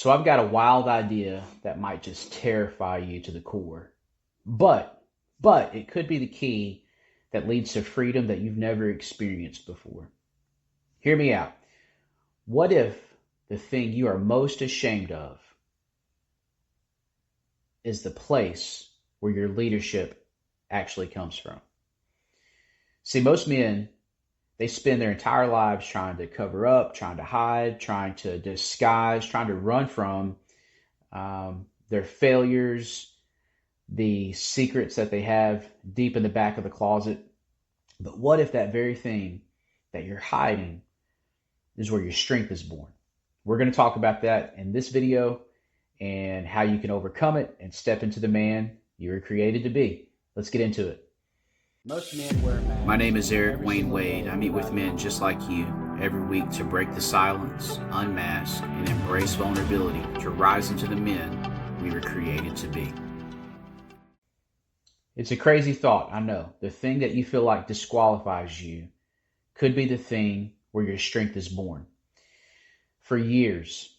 So I've got a wild idea that might just terrify you to the core. But, but it could be the key that leads to freedom that you've never experienced before. Hear me out. What if the thing you are most ashamed of is the place where your leadership actually comes from? See, most men, they spend their entire lives trying to cover up, trying to hide, trying to disguise, trying to run from their failures, the secrets that they have deep in the back of the closet. But what if that very thing that you're hiding is where your strength is born? We're going to talk about that in this video and how you can overcome it and step into the man you were created to be. Let's get into it. Most men wear masks. My name is Eric Wayne Wade. I meet with men just like you every week to break the silence, unmask, and embrace vulnerability to rise into the men we were created to be. It's a crazy thought, I know. The thing that you feel like disqualifies you could be the thing where your strength is born. For years,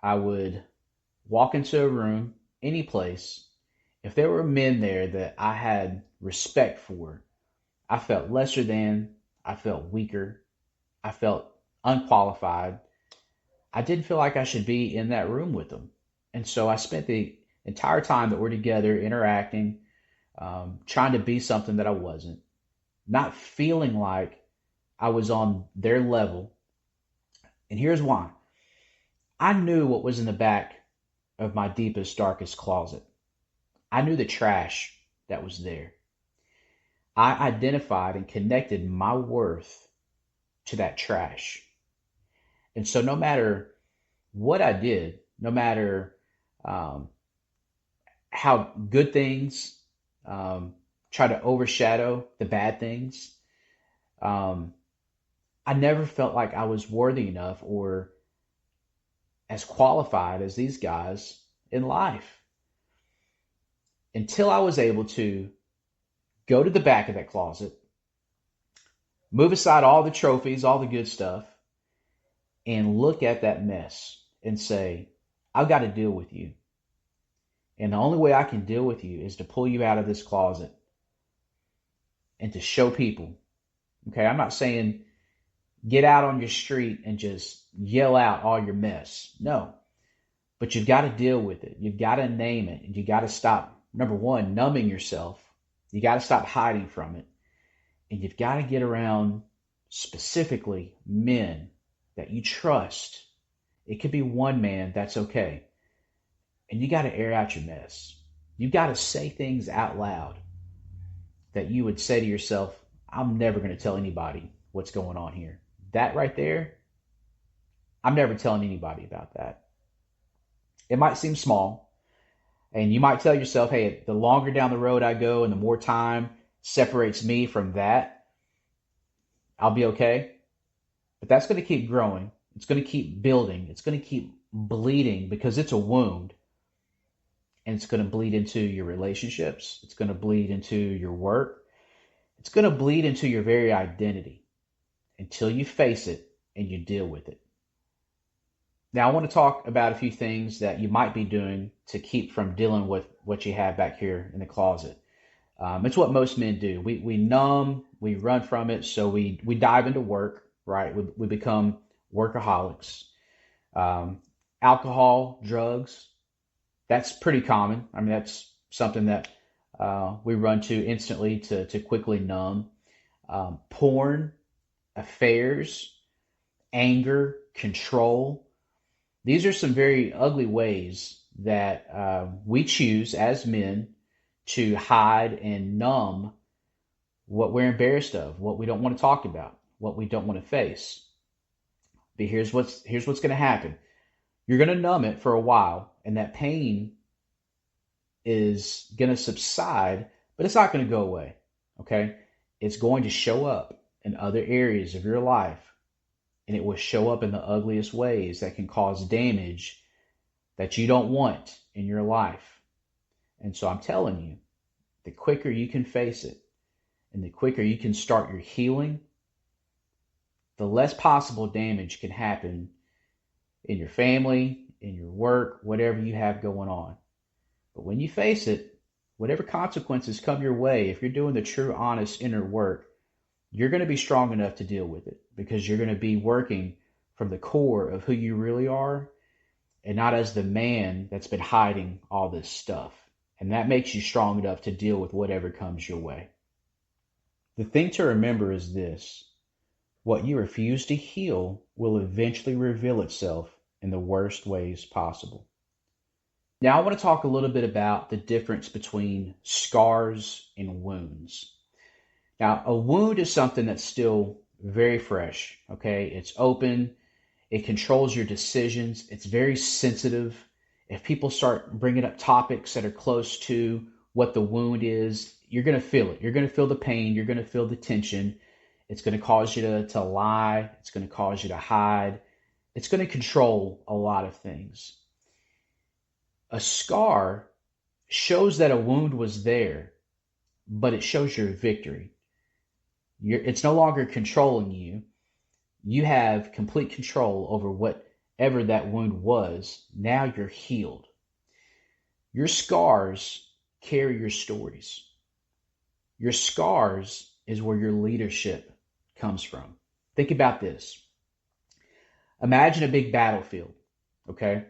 I would walk into a room, any place. If there were men there that I had respect for, I felt lesser than, I felt weaker, I felt unqualified. I didn't feel like I should be in that room with them. And so I spent the entire time that we're together interacting, trying to be something that I wasn't, not feeling like I was on their level. And here's why. I knew what was in the back of my deepest, darkest closet. I knew the trash that was there. I identified and connected my worth to that trash. And so no matter what I did, no matter how good things try to overshadow the bad things, I never felt like I was worthy enough or as qualified as these guys in life until I was able to go to the back of that closet, move aside all the trophies, all the good stuff, and look at that mess and say, I've got to deal with you. And the only way I can deal with you is to pull you out of this closet and to show people. Okay, I'm not saying get out on your street and just yell out all your mess. No. But you've got to deal with it. You've got to name it. And you got to stop, number one, numbing yourself. You got to stop hiding from it. And you've got to get around specifically men that you trust. It could be one man, that's okay. And you got to air out your mess. You got to say things out loud that you would say to yourself, I'm never going to tell anybody what's going on here. That right there, I'm never telling anybody about that. It might seem small, and you might tell yourself, hey, the longer down the road I go and the more time separates me from that, I'll be okay. But that's going to keep growing. It's going to keep building. It's going to keep bleeding because it's a wound. And it's going to bleed into your relationships. It's going to bleed into your work. It's going to bleed into your very identity until you face it and you deal with it. Now, I want to talk about a few things that you might be doing to keep from dealing with what you have back here in the closet. It's what most men do. We numb, we run from it, so we dive into work, right? We become workaholics. Alcohol, drugs, that's pretty common. I mean, that's something that we run to instantly to quickly numb. Porn, affairs, anger, control. These are some very ugly ways that we choose as men to hide and numb what we're embarrassed of, what we don't want to talk about, what we don't want to face. But here's what's going to happen. You're going to numb it for a while, and that pain is going to subside, but it's not going to go away. Okay? It's going to show up in other areas of your life, and it will show up in the ugliest ways that can cause damage that you don't want in your life. And so I'm telling you, the quicker you can face it and the quicker you can start your healing, the less possible damage can happen in your family, in your work, whatever you have going on. But when you face it, whatever consequences come your way, if you're doing the true, honest inner work, you're going to be strong enough to deal with it because you're going to be working from the core of who you really are and not as the man that's been hiding all this stuff. And that makes you strong enough to deal with whatever comes your way. The thing to remember is this: what you refuse to heal will eventually reveal itself in the worst ways possible. Now, I want to talk a little bit about the difference between scars and wounds. Now, a wound is something that's still very fresh, okay? It's open, it controls your decisions, it's very sensitive. If people start bringing up topics that are close to what the wound is, you're going to feel it. You're going to feel the pain, you're going to feel the tension. It's going to cause you to lie, it's going to cause you to hide, it's going to control a lot of things. A scar shows that a wound was there, but it shows your victory. It's no longer controlling you. You have complete control over whatever that wound was. Now you're healed. Your scars carry your stories. Your scars is where your leadership comes from. Think about this. Imagine a big battlefield, okay?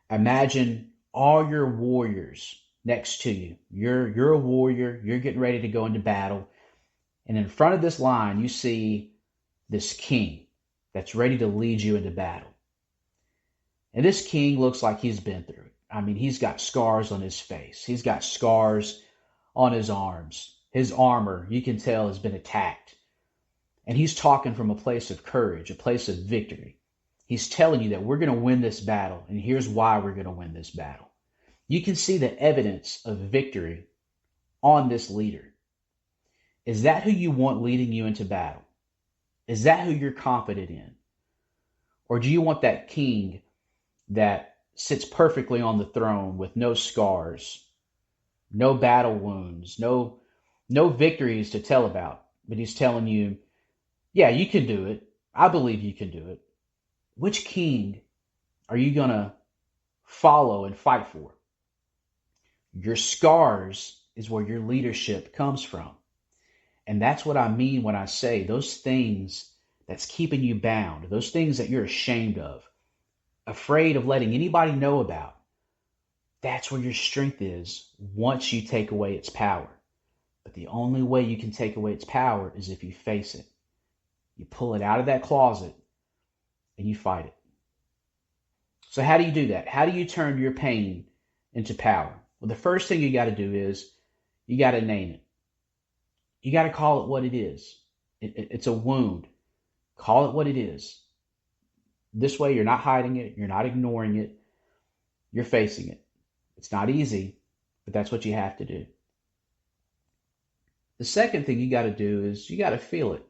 Imagine all your warriors next to you. You're a warrior. You're getting ready to go into battle. And in front of this line, you see this king that's ready to lead you into battle. And this king looks like he's been through it. I mean, he's got scars on his face. He's got scars on his arms. His armor, you can tell, has been attacked. And he's talking from a place of courage, a place of victory. He's telling you that we're going to win this battle, and here's why we're going to win this battle. You can see the evidence of victory on this leader. Is that who you want leading you into battle? Is that who you're confident in? Or do you want that king that sits perfectly on the throne with no scars, no battle wounds, no victories to tell about, but he's telling you, yeah, you can do it. I believe you can do it. Which king are you going to follow and fight for? Your scars is where your leadership comes from. And that's what I mean when I say those things that's keeping you bound, those things that you're ashamed of, afraid of letting anybody know about. That's where your strength is once you take away its power. But the only way you can take away its power is if you face it. You pull it out of that closet and you fight it. So how do you do that? How do you turn your pain into power? Well, the first thing you got to do is you got to name it. You got to call it what it is. It's a wound. Call it what it is. This way, you're not hiding it. You're not ignoring it. You're facing it. It's not easy, but that's what you have to do. The second thing you got to do is you got to feel it.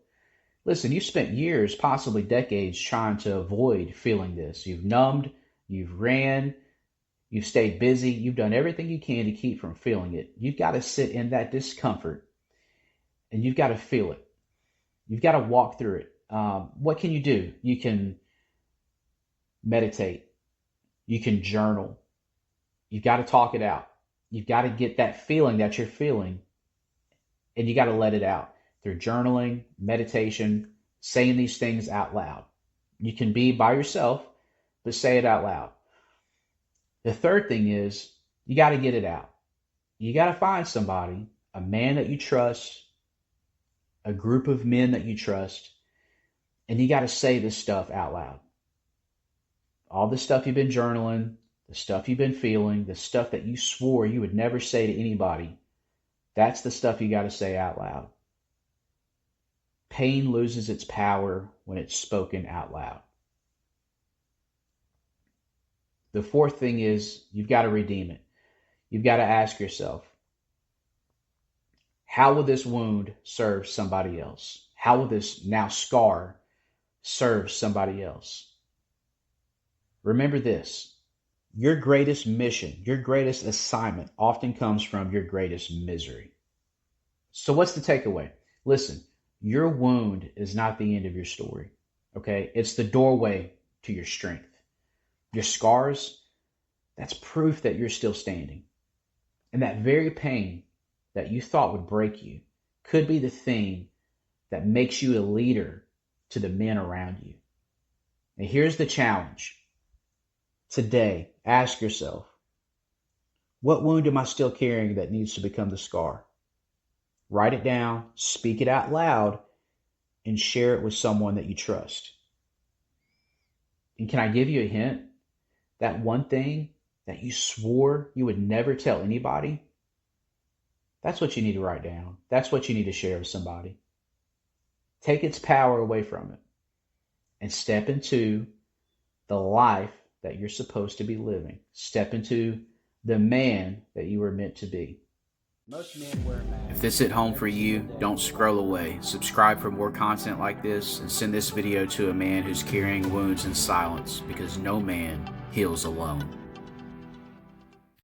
Listen, you've spent years, possibly decades, trying to avoid feeling this. You've numbed, you've ran, you've stayed busy, you've done everything you can to keep from feeling it. You've got to sit in that discomfort and you've got to feel it. You've got to walk through it. What can you do? You can meditate. You can journal. You've got to talk it out. You've got to get that feeling that you're feeling and you got to let it out through journaling, meditation, saying these things out loud. You can be by yourself, but say it out loud. The third thing is you got to get it out. You got to find somebody, a man that you trust, a group of men that you trust, and you got to say this stuff out loud. All the stuff you've been journaling, the stuff you've been feeling, the stuff that you swore you would never say to anybody, that's the stuff you got to say out loud. Pain loses its power when it's spoken out loud. The fourth thing is you've got to redeem it. You've got to ask yourself, how will this wound serve somebody else? How will this now scar serve somebody else? Remember this, your greatest mission, your greatest assignment often comes from your greatest misery. So what's the takeaway? Listen, your wound is not the end of your story, okay? It's the doorway to your strength. Your scars, That's proof that you're still standing. And that very pain that you thought would break you could be the thing that makes you a leader to the men around you. And here's the challenge. Today, ask yourself, what wound am I still carrying that needs to become the scar? Write it down, speak it out loud, and share it with someone that you trust. And can I give you a hint? That one thing that you swore you would never tell anybody, that's what you need to write down. That's what you need to share with somebody. Take its power away from it and step into the life that you're supposed to be living. Step into the man that you were meant to be. Most men wear masks. If this hit home for you, don't scroll away. Subscribe for more content like this and send this video to a man who's carrying wounds in silence, because no man heals alone.